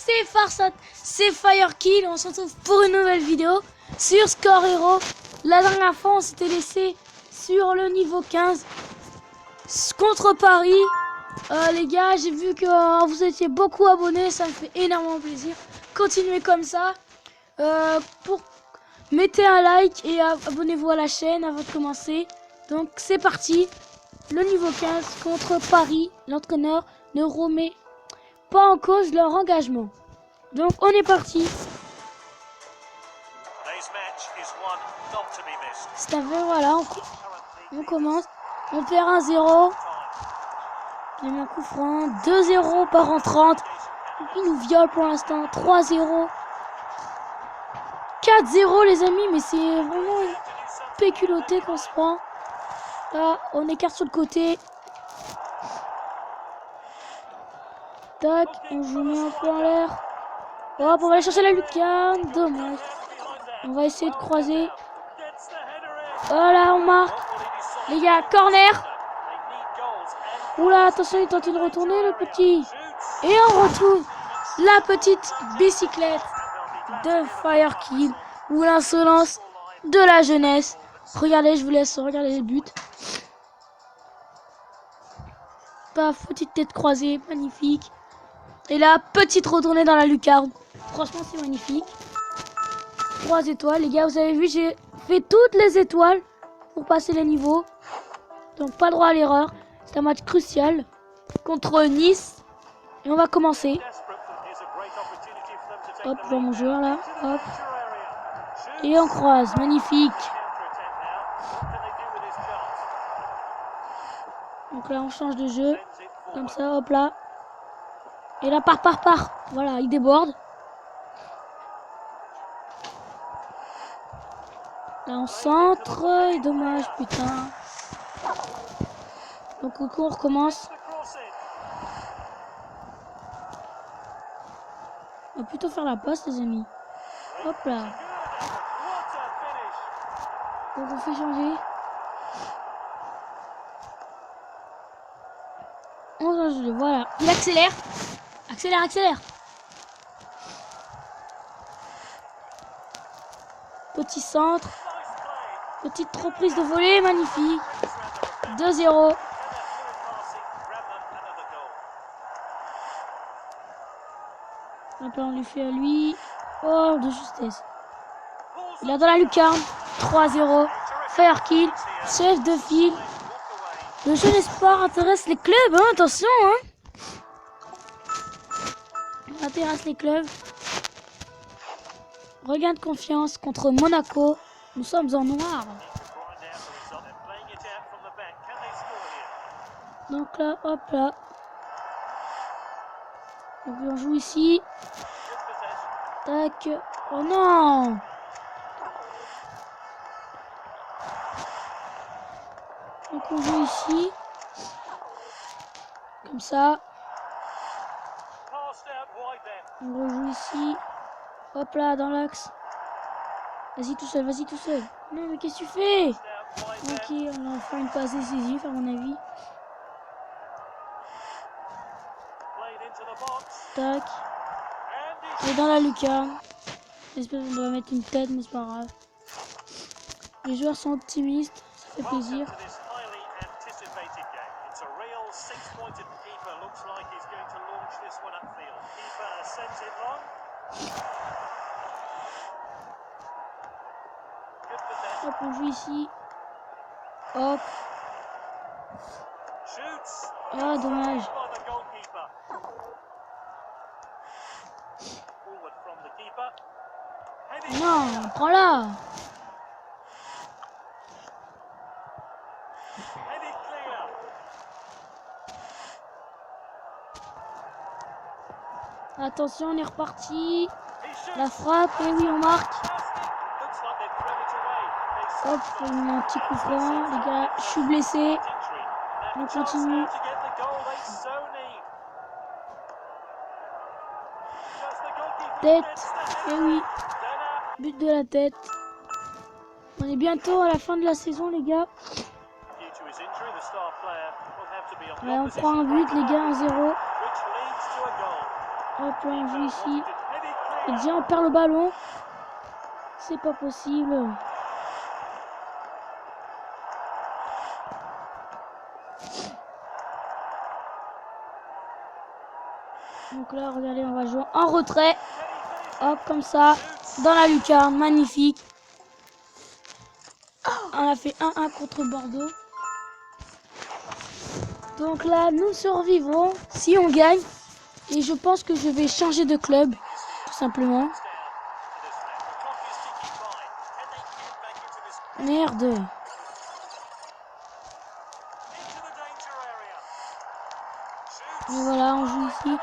c'est Farsat, c'est Firekill. On se retrouve pour une nouvelle vidéo sur Score Hero. La dernière fois, on s'était laissé sur le niveau 15 contre Paris. Les gars, j'ai vu que vous étiez beaucoup abonnés, ça me fait énormément plaisir. Continuez comme ça. Mettez un like et abonnez-vous à la chaîne avant de commencer. Donc c'est parti. Le niveau 15 contre Paris. L'entraîneur ne remet pas en cause leur engagement. Donc on est parti. C'est un vrai, voilà, on commence. On perd 1-0. Il a mis un coup franc. 2-0 par en 30. Il nous viole pour l'instant. 3-0. 4-0 les amis, mais c'est vraiment une péculoté qu'on se prend. Là, on écarte sur le côté. Tac, on joue un peu en l'air. Hop, on va aller chercher la lucarne. Dommage. On va essayer de croiser. Voilà, on marque. Les gars, corner. Oula, attention, il tente de retourner le petit. Et on retrouve la petite bicyclette de Firekill ou l'insolence de la jeunesse. Regardez, je vous laisse regarder le but. Paf, petite tête croisée, magnifique. Et là, petite retournée dans la lucarne. Franchement, c'est magnifique. 3 étoiles, les gars, vous avez vu, j'ai fait toutes les étoiles pour passer les niveaux. Donc, pas droit à l'erreur. C'est un match crucial contre Nice. Et on va commencer. Hop, je vois mon joueur là. Hop. Et on croise. Magnifique. Donc là, on change de jeu. Comme ça, hop là. Et là, part. Voilà, il déborde. Là, on centre. Et dommage, putain. Donc, au coup, on recommence. On va plutôt faire la passe, les amis. Hop là. Donc, on fait changer. On change de jeu, voilà. Il accélère. Accélère. Petit centre. Petite reprise de volée, magnifique. 2-0. Après on lui fait à lui. Oh, de justesse. Il est dans la lucarne. 3-0. Firekill. Chef de file. Le jeune espoir intéresse les clubs, hein, attention, hein. On intéresse les clubs. Regain de confiance contre Monaco. Nous sommes en noir. Donc là, hop là. Donc on joue ici. Tac. Oh non! Donc on joue ici. Comme ça. On rejoue ici. Hop là, dans l'axe. Vas-y tout seul. Non mais qu'est-ce que tu fais? Ok, on a enfin une passe décisive à mon avis. Tac. Et dans la lucarne. J'espère qu'on doit mettre une tête, mais c'est pas grave. Les joueurs sont optimistes, ça fait plaisir. Hop, on joue ici. Hop. Ah, dommage. Non, prends-la. Attention, on est reparti. La frappe, et oui, on marque. Hop, on a un petit coup franc. Les gars, je suis blessé. On continue. Tête, et oui. But de la tête. On est bientôt à la fin de la saison, les gars. Ouais, on prend un but, les gars, 1-0. Hop, on joue ici. Et déjà, on perd le ballon. C'est pas possible. Donc là, regardez, on va jouer en retrait. Hop, comme ça. Dans la lucarne. Magnifique. On a fait 1-1 contre Bordeaux. Donc là, nous survivrons si on gagne. Et je pense que je vais changer de club. Tout simplement. Merde. Et voilà, on joue ici.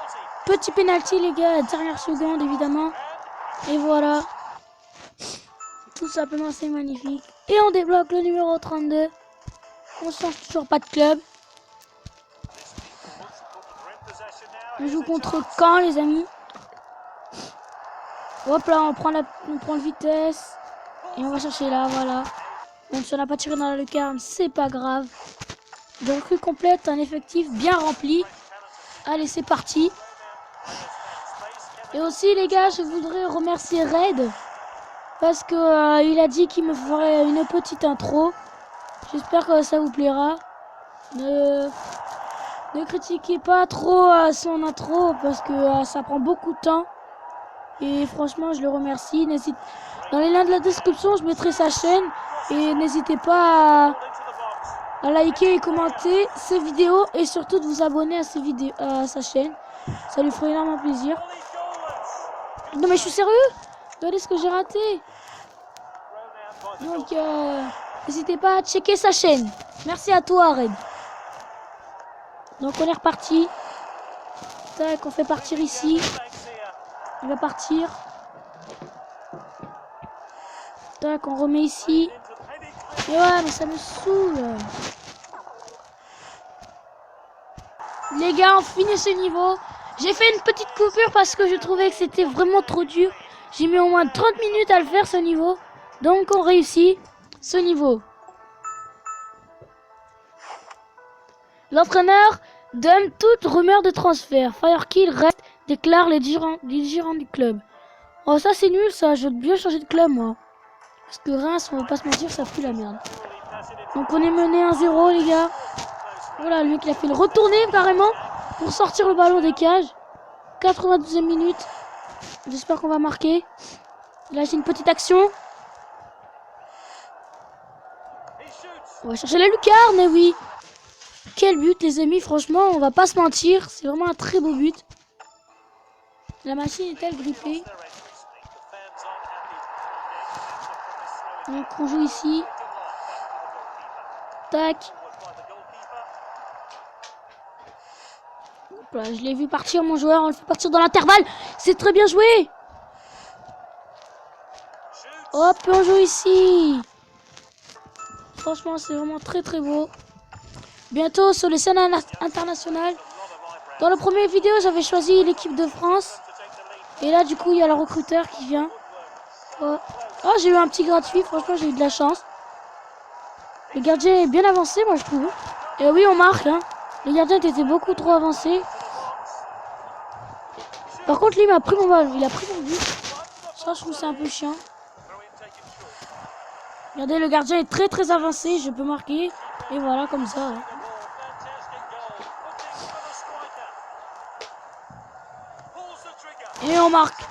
Petit penalty, les gars, dernière seconde, évidemment. Et voilà. Tout simplement, c'est magnifique. Et on débloque le numéro 32. On change toujours pas de club. On joue contre Caen, les amis. Hop là, on prend le vitesse. Et on va chercher là, voilà. Même si on n'a pas tiré dans la lucarne, c'est pas grave. De recrue complète, un effectif bien rempli. Allez, c'est parti. Et aussi, les gars, je voudrais remercier Red. Parce que il a dit qu'il me ferait une petite intro. J'espère que ça vous plaira. Ne critiquez pas trop son intro parce que ça prend beaucoup de temps. Et franchement, je le remercie. Dans les liens de la description, je mettrai sa chaîne. Et n'hésitez pas à liker et commenter ses vidéos. Et surtout de vous abonner à sa chaîne. Ça lui ferait énormément plaisir. Non mais je suis sérieux. Regardez ce que j'ai raté. Donc n'hésitez pas à checker sa chaîne. Merci à toi, Red. Donc on est reparti. Tac, on fait partir ici. Il va partir. Tac, on remet ici. Et ouais, mais ça me saoule. Les gars, on finit ce niveau. J'ai fait une petite coupure parce que je trouvais que c'était vraiment trop dur. J'ai mis au moins 30 minutes à le faire ce niveau. Donc on réussit ce niveau. L'entraîneur donne toute rumeur de transfert. Firekill reste, déclare les dirigeants du club. Oh ça c'est nul ça, je veux bien changer de club moi. Parce que Reims, on va pas se mentir, ça pue la merde. Donc on est mené 1-0 les gars. Voilà, le mec il a fait le retourner carrément pour sortir le ballon des cages. 92e minute. J'espère qu'on va marquer. Là j'ai une petite action. On va chercher la lucarne, eh oui. Quel but les amis, franchement on va pas se mentir. C'est vraiment un très beau but. La machine est-elle grippée? Donc on joue ici. Tac. Hop là, je l'ai vu partir mon joueur, on le fait partir dans l'intervalle. C'est très bien joué. Hop, on joue ici. Franchement, c'est vraiment très très beau. Bientôt sur les scènes internationales. Dans la première vidéo, j'avais choisi l'équipe de France. Et là, du coup, il y a le recruteur qui vient. Oh, oh j'ai eu un petit gratuit. Franchement, j'ai eu de la chance. Le gardien est bien avancé, moi, je trouve. Et oui, on marque. Hein. Le gardien était beaucoup trop avancé. Par contre, lui, il m'a pris mon ballon. Il a pris mon but. Ça, je trouve c'est un peu chiant. Regardez, le gardien est très très avancé. Je peux marquer. Et voilà, comme ça. Hein. Et on marque.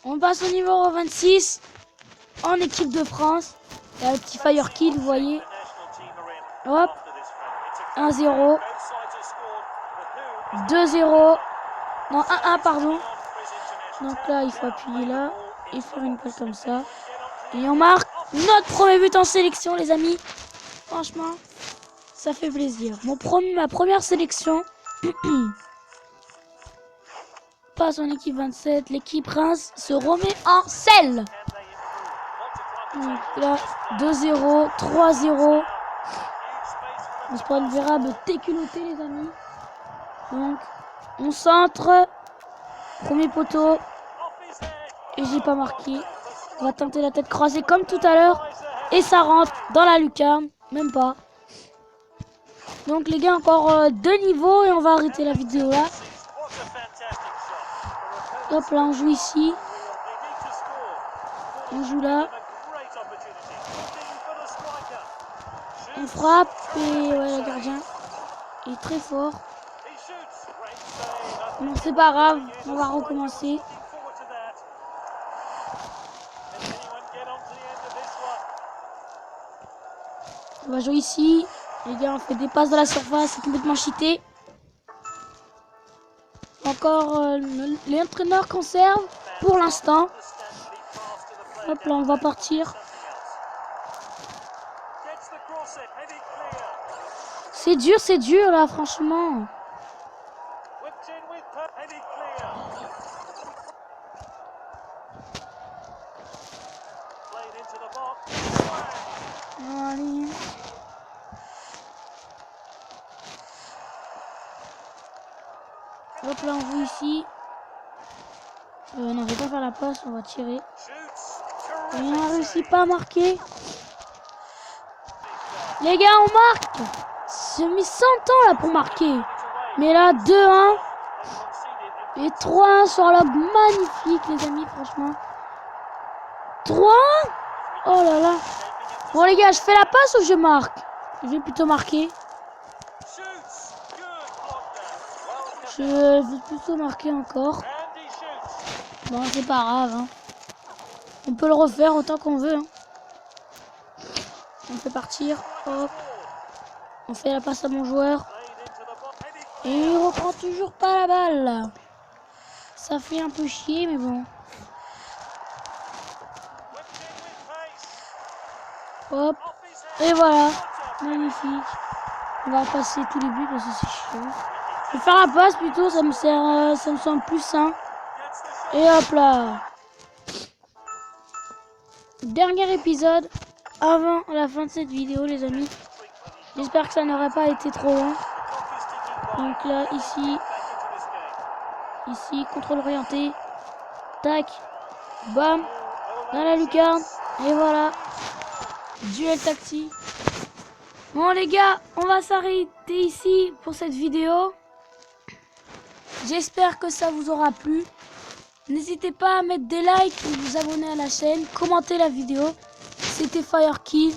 On passe au numéro 26. En équipe de France. Il y a le petit Firekill, vous voyez. Hop. 1-0. 2-0. Non, 1-1, pardon. Donc là, il faut appuyer là. Et faire une passe comme ça. Et on marque notre premier but en sélection, les amis. Franchement, ça fait plaisir. Ma première sélection. Passe en équipe 27. L'équipe Reims se remet en selle. Donc là, 2-0, 3-0. On se prend une véritable déculottée, les amis. Donc, on centre. Premier poteau. Et j'ai pas marqué. On va tenter la tête croisée comme tout à l'heure. Et ça rentre dans la lucarne. Même pas. Donc les gars, encore 2 niveaux et on va arrêter la vidéo là. Hop là, on joue ici. On joue là. On frappe et ouais, le gardien est très fort. Non, c'est pas grave, on va recommencer. On va jouer ici. Les gars, on fait des passes dans la surface, c'est complètement cheaté. Encore l'entraîneur conserve pour l'instant. Hop là, on va partir. C'est dur là, franchement. Allez. Hop là, on joue ici. Non, je vais pas faire la passe, on va tirer. Et on a réussi pas à marquer. Les gars, on marque. J'ai mis 100 ans là pour marquer. Mais là, 2-1. Et 3-1 sur log. Magnifique, les amis, franchement. 3-1. Oh là là. Bon, les gars, je fais la passe ou je marque? Je vais plutôt marquer. Je vais plutôt marquer encore. Bon, c'est pas grave. Hein. On peut le refaire autant qu'on veut. Hein. On fait partir. Hop. On fait la passe à mon joueur. Et il reprend toujours pas la balle. Ça fait un peu chier, mais bon. Hop. Et voilà. Magnifique. On va passer tous les buts parce que c'est chiant. Je vais faire la passe plutôt, ça me semble plus sain. Et hop là. Dernier épisode avant la fin de cette vidéo, les amis. J'espère que ça n'aurait pas été trop long. Donc là, ici, contrôle orienté. Tac. Bam. Dans la lucarne. Et voilà. Duel tactique. Bon les gars, on va s'arrêter ici pour cette vidéo. J'espère que ça vous aura plu. N'hésitez pas à mettre des likes, vous abonner à la chaîne, commenter la vidéo. C'était Firekill.